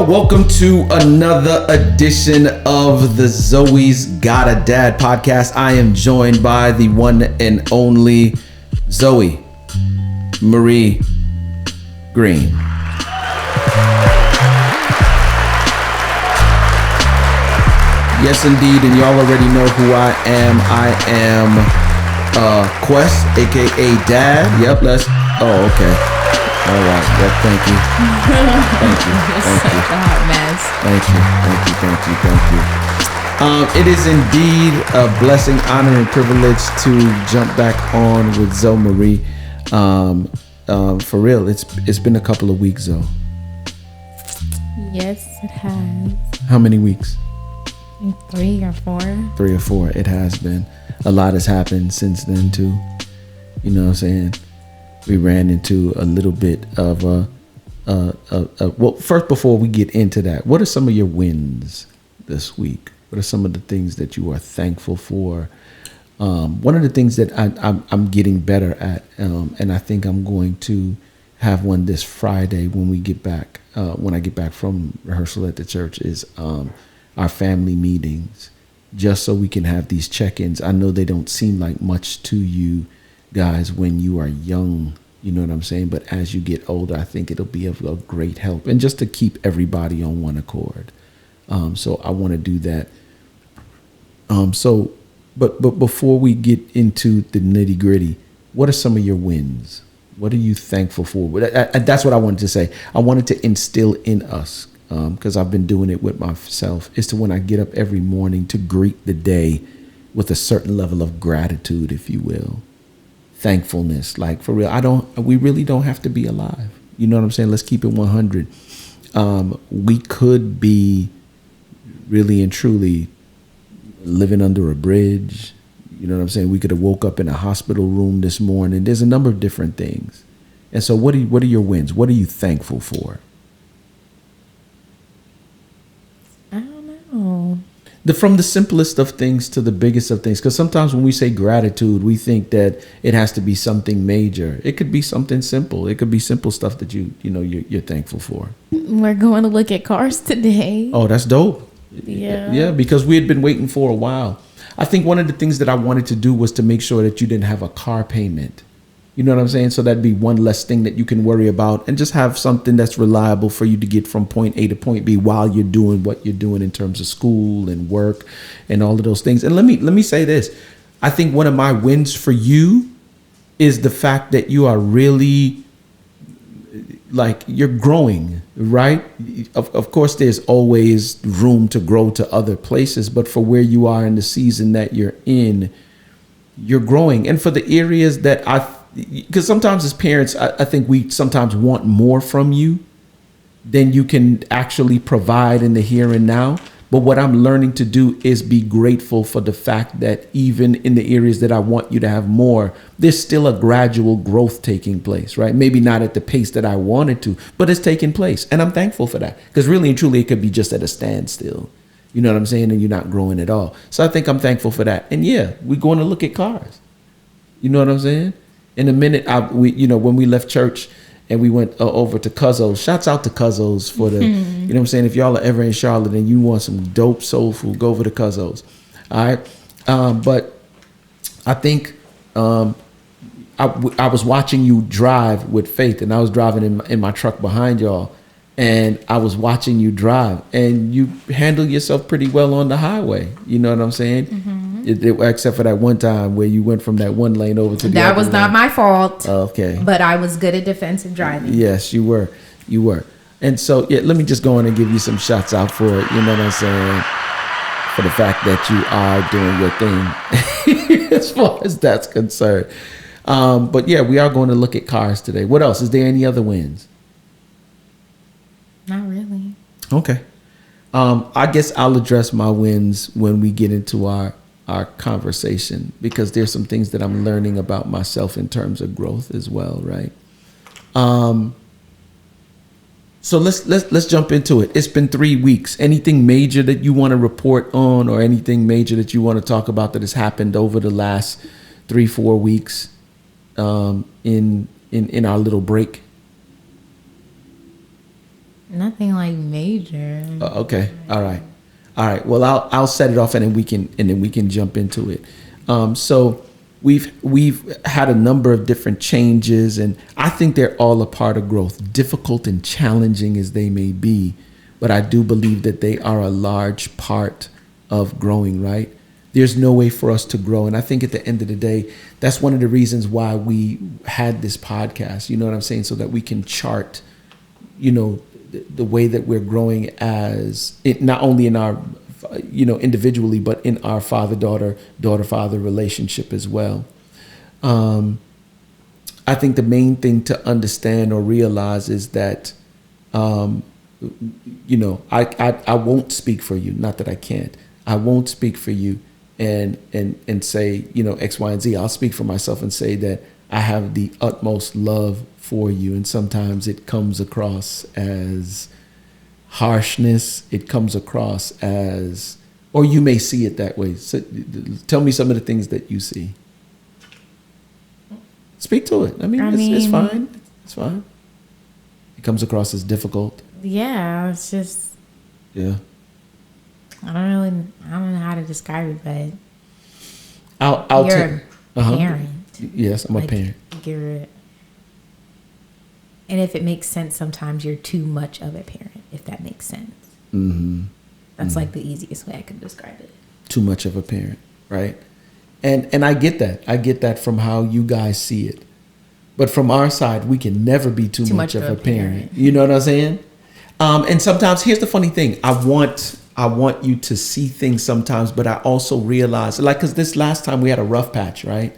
Welcome to another edition of the ZOEY'S Got a Dad podcast. I am joined by the one and only Zoe Marie Green. Yes, indeed, and y'all already know who I am. I am Quest, aka Dad. Yep, oh, okay. All right. Yep. Thank you. It is indeed a blessing, honor, and privilege to jump back on with Zoe Marie. For real, it's been a couple of weeks, Zoe. Yes, it has. How many weeks? 3 or 4. 3 or 4. It has been. A lot has happened since then too. You know what I'm saying? We ran into a little bit of well, first, before we get into that, what are some of your wins this week? What are some of the things that you are thankful for? One of the things that I'm getting better at, and I think I'm going to have one this Friday when we get back, when I get back from rehearsal at the church, is our family meetings, just so we can have these check-ins. I know they don't seem like much to you guys when you are young, you know what I'm saying? But as you get older, I think it'll be of a great help, and just to keep everybody on one accord. So I want to do that. But before we get into the nitty gritty, what are some of your wins? What are you thankful for? That's what I wanted to say. I wanted to instill in us, because I've been doing it with myself, is to, when I get up every morning, to greet the day with a certain level of gratitude, if you will. Thankfulness, like, for real. We really don't have to be alive. You know what I'm saying? Let's keep it 100. We could be really and truly living under a bridge. You know what I'm saying? We could have woke up in a hospital room this morning. There's a number of different things. And so what are your wins? What are you thankful for? I don't know. From the simplest of things to the biggest of things. Because sometimes when we say gratitude, we think that it has to be something major. It could be something simple. It could be simple stuff that you're thankful for. We're going to look at cars today. Oh, that's dope. Yeah. Yeah, because we had been waiting for a while. I think one of the things that I wanted to do was to make sure that you didn't have a car payment. You know what I'm saying? So that'd be one less thing that you can worry about, and just have something that's reliable for you to get from point A to point B while you're doing what you're doing in terms of school and work and all of those things. And let me say this. I think one of my wins for you is the fact that you are really, like, you're growing, right? Of course, there's always room to grow to other places, but for where you are in the season that you're in, you're growing. And for the areas that because sometimes as parents, I think we sometimes want more from you than you can actually provide in the here and now. But what I'm learning to do is be grateful for the fact that even in the areas that I want you to have more, there's still a gradual growth taking place, right? Maybe not at the pace that I wanted to, but it's taking place. And I'm thankful for that, because really and truly, it could be just at a standstill. You know what I'm saying? And you're not growing at all. So I think I'm thankful for that. And yeah, we're going to look at cars. You know what I'm saying? In a minute, when we left church and we went over to Cuzzo's, shouts out to Cuzzo's for the, you know what I'm saying? If y'all are ever in Charlotte and you want some dope soul food, go over to Cuzzo's. All right. But I think I was watching you drive with Faith, and I was driving in my truck behind y'all, and I was watching you drive, and you handle yourself pretty well on the highway. You know what I'm saying? Mm-hmm. Except for that one time where you went from that one lane over to the other. That was not my fault. Okay. But I was good at defensive driving. Yes, you were. And so, yeah, let me just go on and give you some shots out for it. You know what I'm saying? For the fact that you are doing your thing as far as that's concerned. But yeah, we are going to look at cars today. What else? Is there any other wins? Not really. Okay. I guess I'll address my wins when we get into our conversation, because there's some things that I'm learning about myself in terms of growth as well, right? So let's jump into it. It's been 3 weeks. Anything major that you want to report on, or anything major that you want to talk about that has happened over the last 3-4 weeks in our little break? Nothing like major. Okay. All right. Well, I'll set it off and then we can jump into it. So we've had a number of different changes, and I think they're all a part of growth, difficult and challenging as they may be. But I do believe that they are a large part of growing, right? There's no way for us to grow. And I think at the end of the day, that's one of the reasons why we had this podcast, you know what I'm saying? So that we can chart, the way that we're growing as it, not only in our, individually, but in our father-daughter, daughter-father relationship as well. I think the main thing to understand or realize is that, I won't speak for you. Not that I can't. I won't speak for you and say, X, Y, and Z. I'll speak for myself and say that I have the utmost love for you. And sometimes it comes across as harshness. It comes across as, or you may see it that way. So tell me some of the things that you see. Speak to it. It's fine. It's fine. It comes across as difficult. Yeah, it's just. Yeah. I don't know how to describe it, but You're a parent. Yes, I'm a parent. And if it makes sense, sometimes you're too much of a parent, if that makes sense. Mm-hmm. That's like the easiest way I can describe it. Too much of a parent, right? And I get that. I get that from how you guys see it. But from our side, we can never be too much of a parent. You know what I'm saying? And sometimes, here's the funny thing. I want you to see things sometimes, but I also realize, because this last time we had a rough patch, right?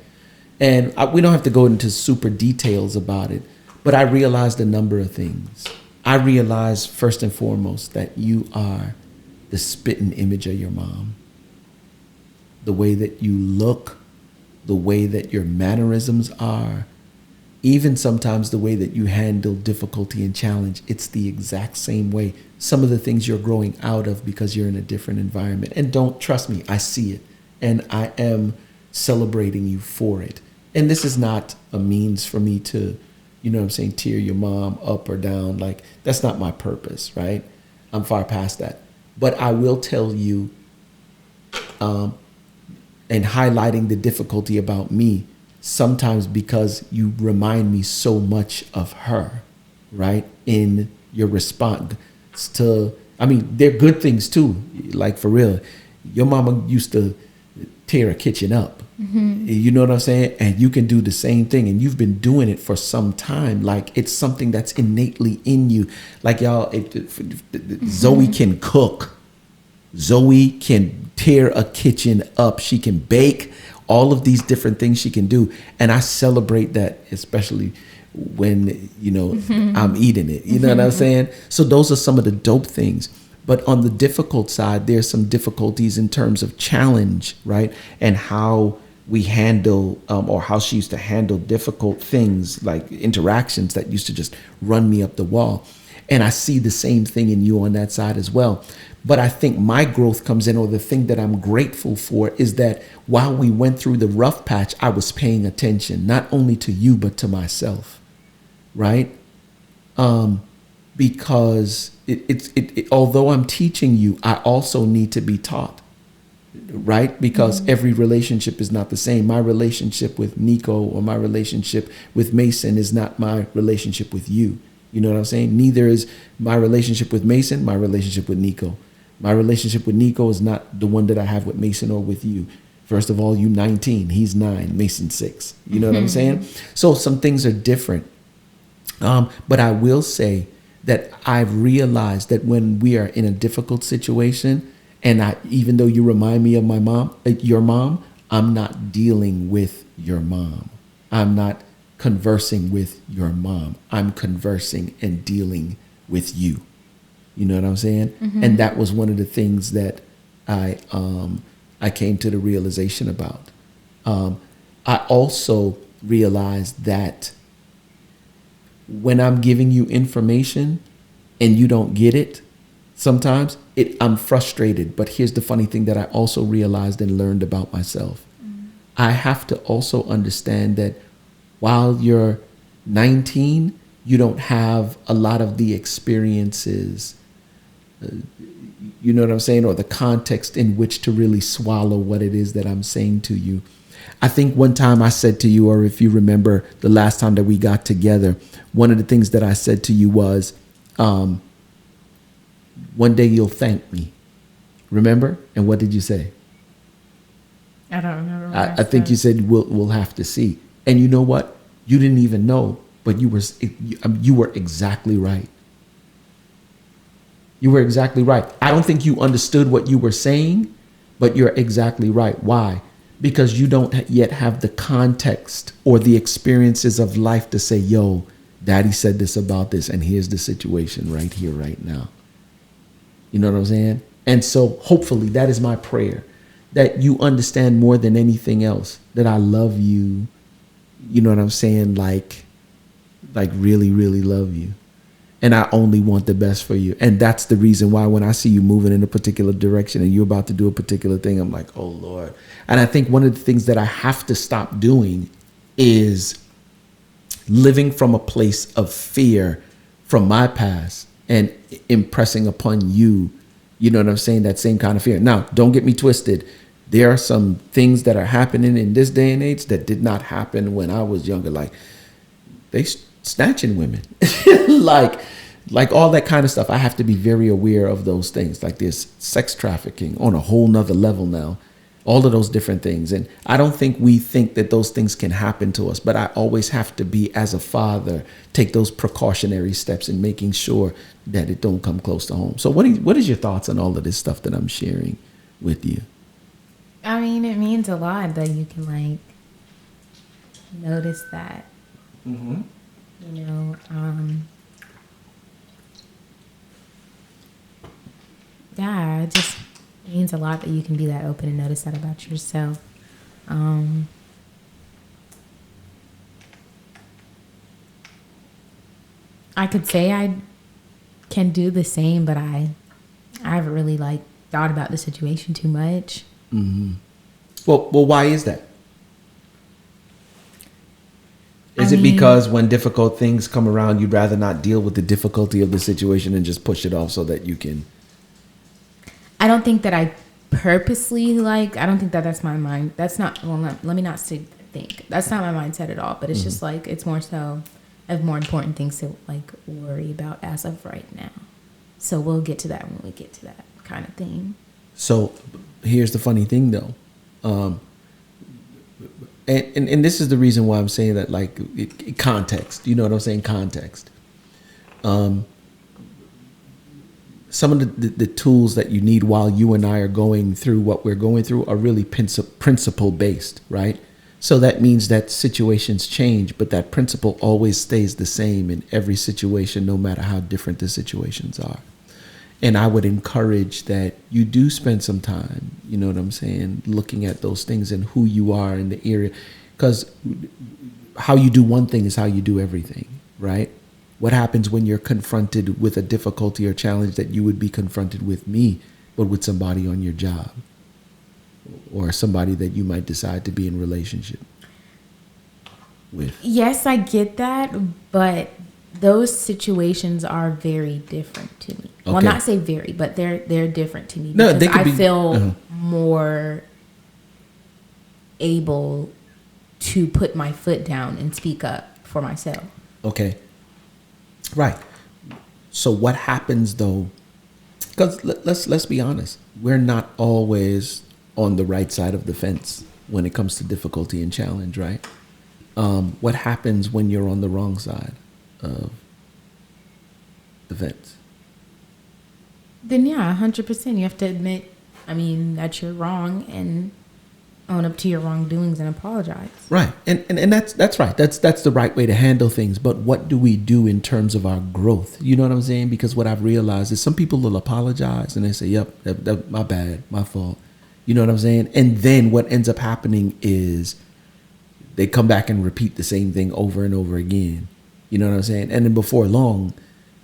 And we don't have to go into super details about it, but I realized a number of things. I realized, first and foremost, that you are the spitting image of your mom. The way that you look, the way that your mannerisms are, even sometimes the way that you handle difficulty and challenge, it's the exact same way. Some of the things you're growing out of because you're in a different environment. And don't trust me, I see it. And I am celebrating you for it. And this is not a means for me to, tear your mom up or down. Like, that's not my purpose, right? I'm far past that. But I will tell you, and highlighting the difficulty about me, sometimes because you remind me so much of her, right? In your response to, they're good things too. Like, for real, your mama used to tear a kitchen up. Mm-hmm. You know what I'm saying? And you can do the same thing. And you've been doing it for some time. Like, it's something that's innately in you. Like, y'all, Zoe can cook. Zoe can tear a kitchen up. She can bake. All of these different things she can do. And I celebrate that, especially when, I'm eating it. You know what I'm saying? So those are some of the dope things. But on the difficult side, there's some difficulties in terms of challenge, right? And how we handle, or how she used to handle difficult things, like interactions that used to just run me up the wall. And I see the same thing in you on that side as well. But I think my growth comes in, or the thing that I'm grateful for, is that while we went through the rough patch, I was paying attention, not only to you, but to myself, right? Because although I'm teaching you, I also need to be taught, right? Because every relationship is not the same. My relationship with Nico or my relationship with Mason is not my relationship with you. You know what I'm saying? Neither is my relationship with Mason my relationship with Nico. My relationship with Nico is not the one that I have with Mason or with you. First of all, you 19, he's 9, Mason 6. You know what I'm saying? So some things are different. But I will say that I've realized that when we are in a difficult situation, and even though you remind me of my mom, your mom, I'm not dealing with your mom. I'm not conversing with your mom. I'm conversing and dealing with you. You know what I'm saying? Mm-hmm. And that was one of the things that I came to the realization about. I also realized that when I'm giving you information and you don't get it, sometimes I'm frustrated. But here's the funny thing that I also realized and learned about myself. Mm-hmm. I have to also understand that while you're 19, you don't have a lot of the experiences, you know what I'm saying, or the context in which to really swallow what it is that I'm saying to you. I think one time I said to you, or if you remember the last time that we got together, one of the things that I said to you was, one day you'll thank me. Remember? And what did you say? I don't remember. I think you said we'll have to see. And you know what? You didn't even know, but you were exactly right. You were exactly right. I don't think you understood what you were saying, but you're exactly right. Why? Because you don't yet have the context or the experiences of life to say, yo, daddy said this about this, and here's the situation right here, right now. You know what I'm saying? And so hopefully that is my prayer, that you understand more than anything else that I love you. You know what I'm saying? Like really, really love you. And I only want the best for you. And that's the reason why when I see you moving in a particular direction and you're about to do a particular thing, I'm like, oh, Lord. And I think one of the things that I have to stop doing is living from a place of fear from my past and impressing upon you, you know what I'm saying, that same kind of fear. Now, don't get me twisted. There are some things that are happening in this day and age that did not happen when I was younger. Like they snatching women, like all that kind of stuff. I have to be very aware of those things. Like there's sex trafficking on a whole nother level now, all of those different things. And I don't think we think that those things can happen to us, but I always have to be, as a father, take those precautionary steps in making sure that it don't come close to home. So what is your thoughts on all of this stuff that I'm sharing with you? I mean, it means a lot that you can like notice that. Mm-hmm. You know, yeah, it just means a lot that you can be that open and notice that about yourself. I could say I can do the same, but I haven't really like thought about the situation too much. Mm-hmm. Well, why is that? Is it because when difficult things come around, you'd rather not deal with the difficulty of the situation and just push it off so that you can? I don't think that I purposely I don't think that that's my mind. That's not, let me not say think. That's not my mindset at all. But it's just like, it's more so of more important things to like worry about as of right now. So we'll get to that when we get to that kind of thing. So here's the funny thing though. And this is the reason why I'm saying that, like, context, you know what I'm saying? Context. Some of the tools that you need while you and I are going through what we're going through are really principle based, right? So that means that situations change, but that principle always stays the same in every situation, no matter how different the situations are. And I would encourage that you do spend some time, you know what I'm saying, looking at those things and who you are in the area. Because how you do one thing is how you do everything, right? What happens when you're confronted with a difficulty or challenge that you would be confronted with me, but with somebody on your job or somebody that you might decide to be in relationship with? Yes, I get that, but those situations are very different to me. Okay. Well, not say very, but they're different to me. No, because I feel more able to put my foot down and speak up for myself. Okay. Right. So what happens though? Because let's be honest, we're not always on the right side of the fence when it comes to difficulty and challenge, right? What happens when you're on the wrong side of the fence? Then yeah, 100%. You have to admit, that you're wrong and own up to your wrongdoings and apologize. Right, and that's right. That's the right way to handle things. But what do we do in terms of our growth? You know what I'm saying? Because what I've realized is some people will apologize and they say, "Yep, that my bad, my fault." You know what I'm saying? And then what ends up happening is they come back and repeat the same thing over and over again. You know what I'm saying? And then before long,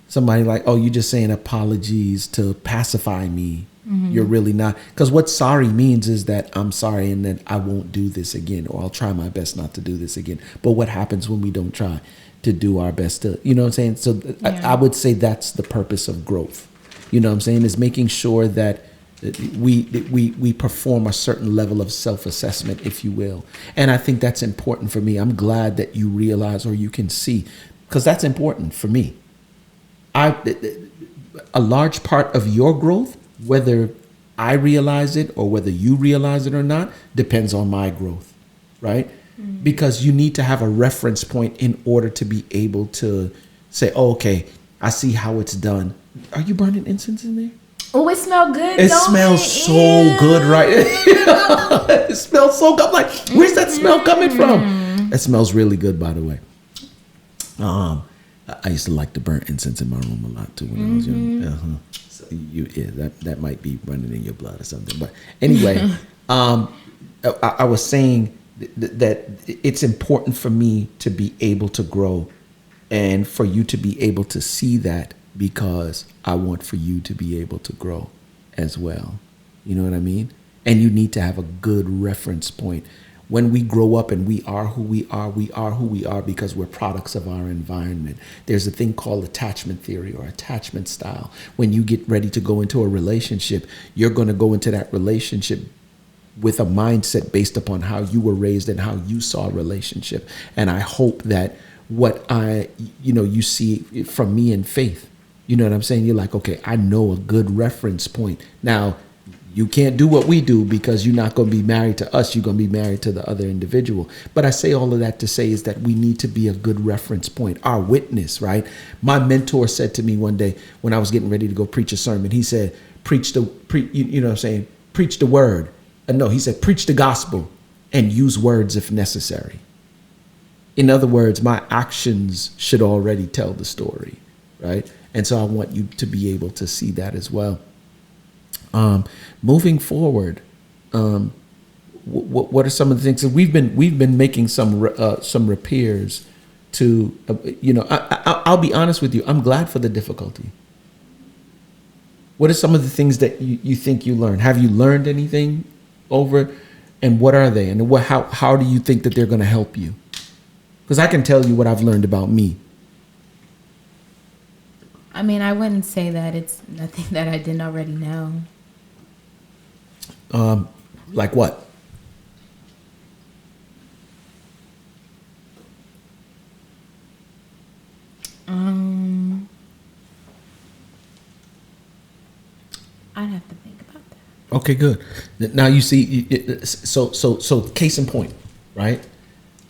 somebody like, "Oh, you're just saying apologies to pacify me." Mm-hmm. You're really not. Because what sorry means is that I'm sorry and then I won't do this again, or I'll try my best not to do this again. But what happens when we don't try? to do our best to, you know what I'm saying? So I would say that's the purpose of growth. You know what I'm saying? Is making sure that we perform a certain level of self-assessment, if you will. And I think that's important for me. I'm glad that you realize, or you can see, because that's important for me. A large part of your growth, whether I realize it or whether you realize it or not, depends on my growth, right? Mm-hmm. Because you need to have a reference point in order to be able to say, oh, okay, I see how it's done. Are you burning incense in there? Oh, it smells good. It smells so good, right? It smells so good. I'm like, where's that smell coming from? It smells really good, by the way. I used to like to burn incense in my room a lot too when I was young. So that might be running in your blood or something. But anyway, I was saying that it's important for me to be able to grow, and for you to be able to see that, because I want for you to be able to grow as well. You know what I mean? And you need to have a good reference point. When we grow up and we are who we are because we're products of our environment. There's a thing called attachment theory or attachment style. When you get ready to go into a relationship, you're going to go into that relationship with a mindset based upon how you were raised and how you saw a relationship. And I hope that what you see from me in Faith, you know what I'm saying? You're like, okay, I know a good reference point. Now, you can't do what we do because you're not going to be married to us. You're going to be married to the other individual. But I say all of that to say is that we need to be a good reference point, our witness, right? My mentor said to me one day when I was getting ready to go preach a sermon, he said, preach the word. No, he said, preach the gospel and use words if necessary. In other words, my actions should already tell the story, right? And so I want you to be able to see that as well. Moving forward, what are some of the things that we've been making some repairs to? I'll be honest with you. I'm glad for the difficulty. What are some of the things that you think you learned? Have you learned anything over, and what are they? And how do you think that they're going to help you? Because I can tell you what I've learned about me. I mean, I wouldn't say that it's nothing that I didn't already know. Like what? I'd have to think about that. Okay, good. Now you see, so case in point, right?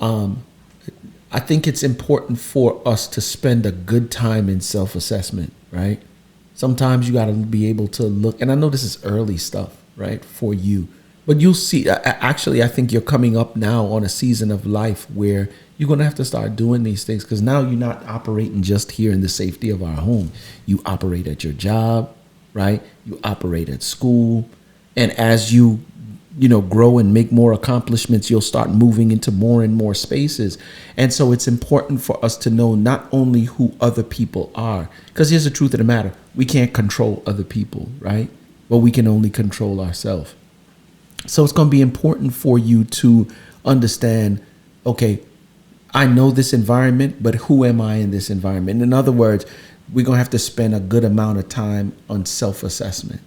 I think it's important for us to spend a good time in self-assessment, right? Sometimes you got to be able to look, and I know this is early stuff, right, for you, but you'll see, actually, I think you're coming up now on a season of life where you're going to have to start doing these things, because now you're not operating just here in the safety of our home. You operate at your job, right? You operate at school. And as you grow and make more accomplishments, you'll start moving into more and more spaces. And so it's important for us to know not only who other people are, because here's the truth of the matter. We can't control other people, right? But we can only control ourselves. So it's going to be important for you to understand, okay, I know this environment, but who am I in this environment? In other words, we're going to have to spend a good amount of time on self-assessment.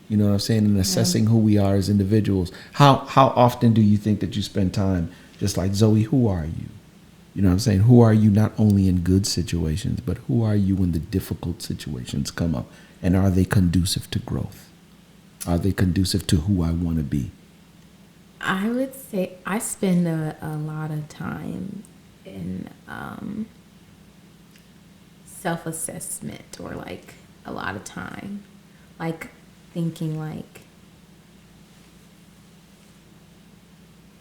You know what I'm saying? And assessing who we are as individuals. How often do you think that you spend time just like, Zoe, who are you? You know what I'm saying? Who are you not only in good situations, but who are you when the difficult situations come up? And are they conducive to growth? Are they conducive to who I want to be? I would say I spend a lot of time in self-assessment, or like a lot of time, like thinking like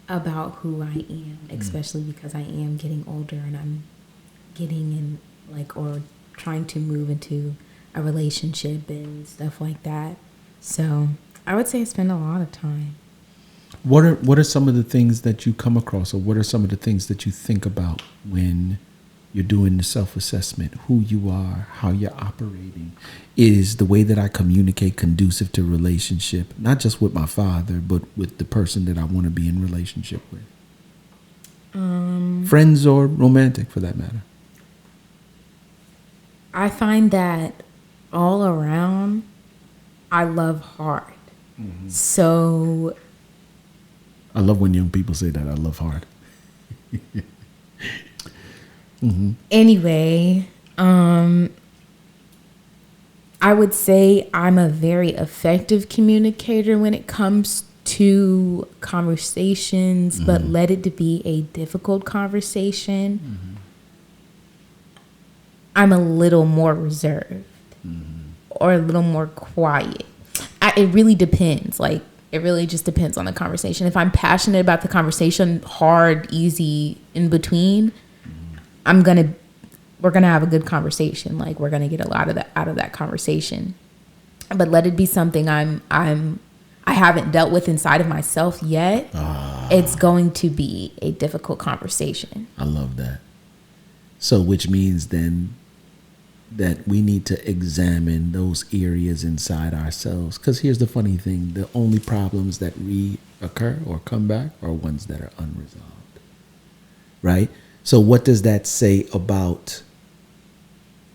about who I am, especially because I am getting older and I'm getting in like, or trying to move into a relationship and stuff like that. So I would say I spend a lot of time. What are some of the things that you come across, or what are some of the things that you think about when you're doing the self-assessment? Who you are, how you're operating. Is the way that I communicate conducive to relationship, not just with my father, but with the person that I want to be in relationship with? Friends or romantic, for that matter. I find that all around, I love hard. So I love when young people say that. I love hard. anyway, I would say I'm a very effective communicator when it comes to conversations, but let it to be a difficult conversation. I'm a little more reserved or a little more quiet. It really depends. Like, it really just depends on the conversation. If I'm passionate about the conversation, hard, easy, in between, we're gonna have a good conversation. Like, we're gonna get a lot of that out of that conversation. But let it be something I haven't dealt with inside of myself yet. It's going to be a difficult conversation. I love that. So, which means then that we need to examine those areas inside ourselves. Because here's the funny thing: the only problems that reoccur or come back are ones that are unresolved. Right? So, what does that say about,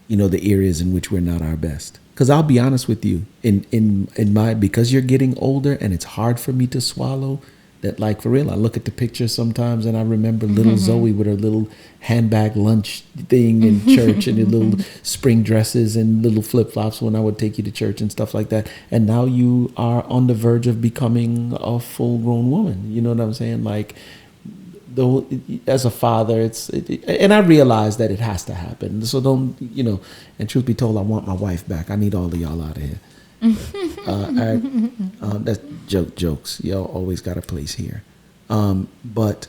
the areas in which we're not our best? Because I'll be honest with you, because you're getting older and it's hard for me to swallow that, like, for real, I look at the pictures sometimes and I remember little Zoe with her little handbag lunch thing in church and her little spring dresses and little flip-flops when I would take you to church and stuff like that. And now you are on the verge of becoming a full-grown woman. You know what I'm saying? Like, though, as a father, and I realize that it has to happen. So don't, and truth be told, I want my wife back. I need all of y'all out of here. That's jokes. Y'all always got a place here. But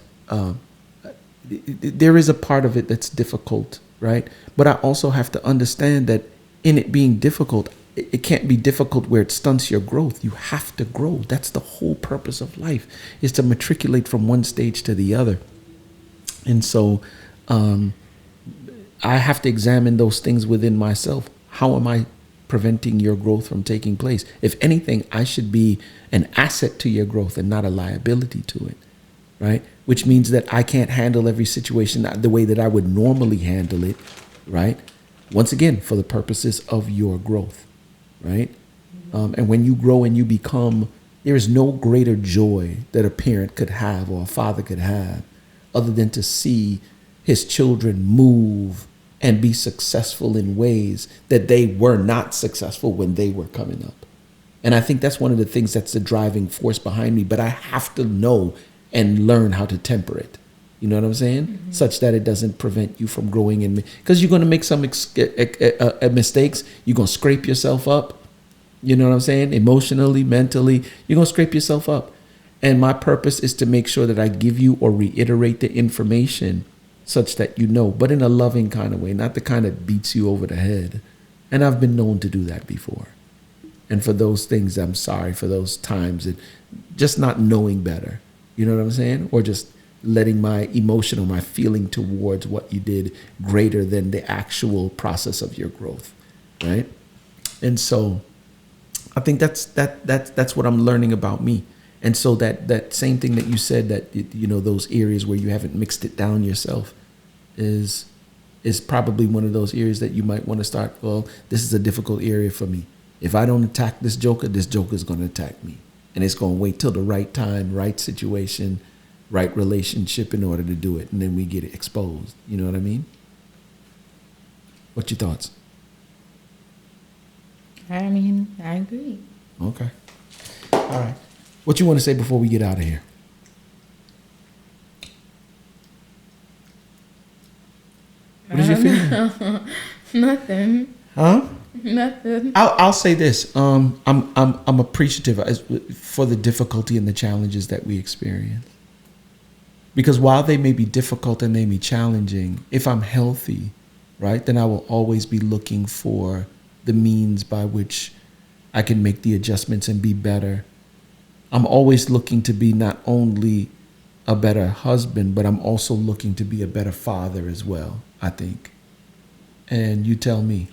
there is a part of it that's difficult, right? But I also have to understand that in it being difficult, it can't be difficult where it stunts your growth. You have to grow. That's the whole purpose of life, is to matriculate from one stage to the other. And so I have to examine those things within myself. How am I preventing your growth from taking place? If anything, I should be an asset to your growth and not a liability to it, right? Which means that I can't handle every situation the way that I would normally handle it, right? Once again, for the purposes of your growth, right? And when you grow and you become, there is no greater joy that a parent could have or a father could have other than to see his children move and be successful in ways that they were not successful when they were coming up. And I think that's one of the things that's the driving force behind me, but I have to know and learn how to temper it. You know what I'm saying? Such that it doesn't prevent you from growing in me. Because you're going to make some mistakes. You're going to scrape yourself up. You know what I'm saying? Emotionally, mentally, you're going to scrape yourself up. And my purpose is to make sure that I give you or reiterate the information such that you know, but in a loving kind of way, not the kind that beats you over the head. And I've been known to do that before. And for those things, I'm sorry for those times and just not knowing better. You know what I'm saying? Or just letting my emotion or my feeling towards what you did greater than the actual process of your growth, right? And so I think that's what I'm learning about me. And so that same thing that you said, that those areas where you haven't mixed it down yourself is probably one of those areas that you might want to start. Well, this is a difficult area for me. If I don't attack this joker is going to attack me, and it's going to wait till the right time, right situation, right relationship in order to do it, and then we get it exposed. You know what I mean? What's your thoughts? I mean, I agree. Okay. All right. What you want to say before we get out of here? What is your feeling? Nothing. Huh? Nothing. I'll say this. I'm appreciative for the difficulty and the challenges that we experience. Because while they may be difficult and they may be challenging, if I'm healthy, right, then I will always be looking for the means by which I can make the adjustments and be better. I'm always looking to be not only a better husband, but I'm also looking to be a better father as well, I think. And you tell me.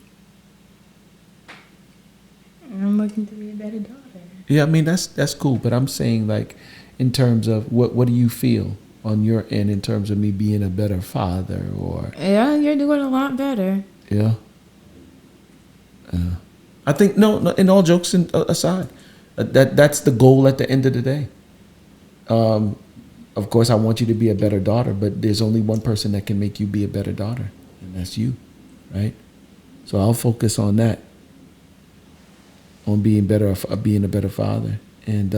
I'm looking to be a better daughter. Yeah, I mean, that's cool. But I'm saying, like, in terms of what do you feel on your end in terms of me being a better father? Or yeah, you're doing a lot better. Yeah. I think no. In all jokes aside, that's the goal at the end of the day. Of course, I want you to be a better daughter, but there's only one person that can make you be a better daughter, and that's you, right? So I'll focus on that, on being a better father, and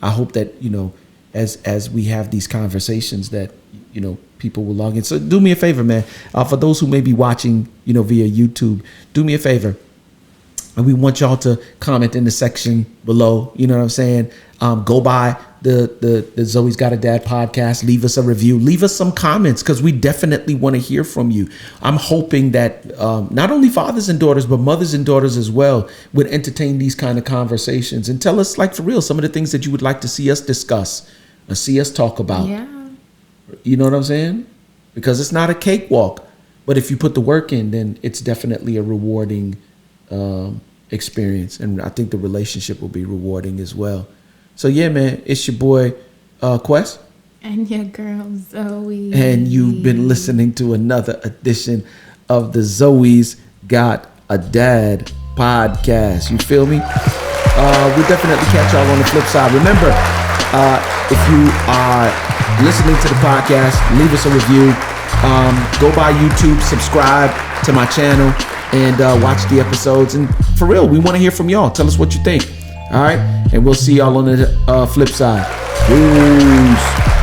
I hope that as we have these conversations that people will log in. So do me a favor, man. For those who may be watching via YouTube, do me a favor. And we want y'all to comment in the section below. You know what I'm saying? Go by the Zoe's Got a Dad podcast. Leave us a review. Leave us some comments, because we definitely want to hear from you. I'm hoping that not only fathers and daughters, but mothers and daughters as well would entertain these kind of conversations and tell us, like, for real, some of the things that you would like to see us discuss or see us talk about. Yeah. You know what I'm saying? Because it's not a cakewalk, but if you put the work in, then it's definitely a rewarding experience, and I think the relationship will be rewarding as well. So yeah, man, it's your boy Quest and your girl Zoe, and you've been listening to another edition of the Zoe's Got a Dad podcast. You feel me? We'll definitely catch y'all on the flip side. Remember, if you are listening to the podcast, leave us a review. Go by YouTube, subscribe to my channel, and watch the episodes. And for real, we want to hear from y'all. Tell us what you think. All right, and we'll see y'all on the flip side. Peace.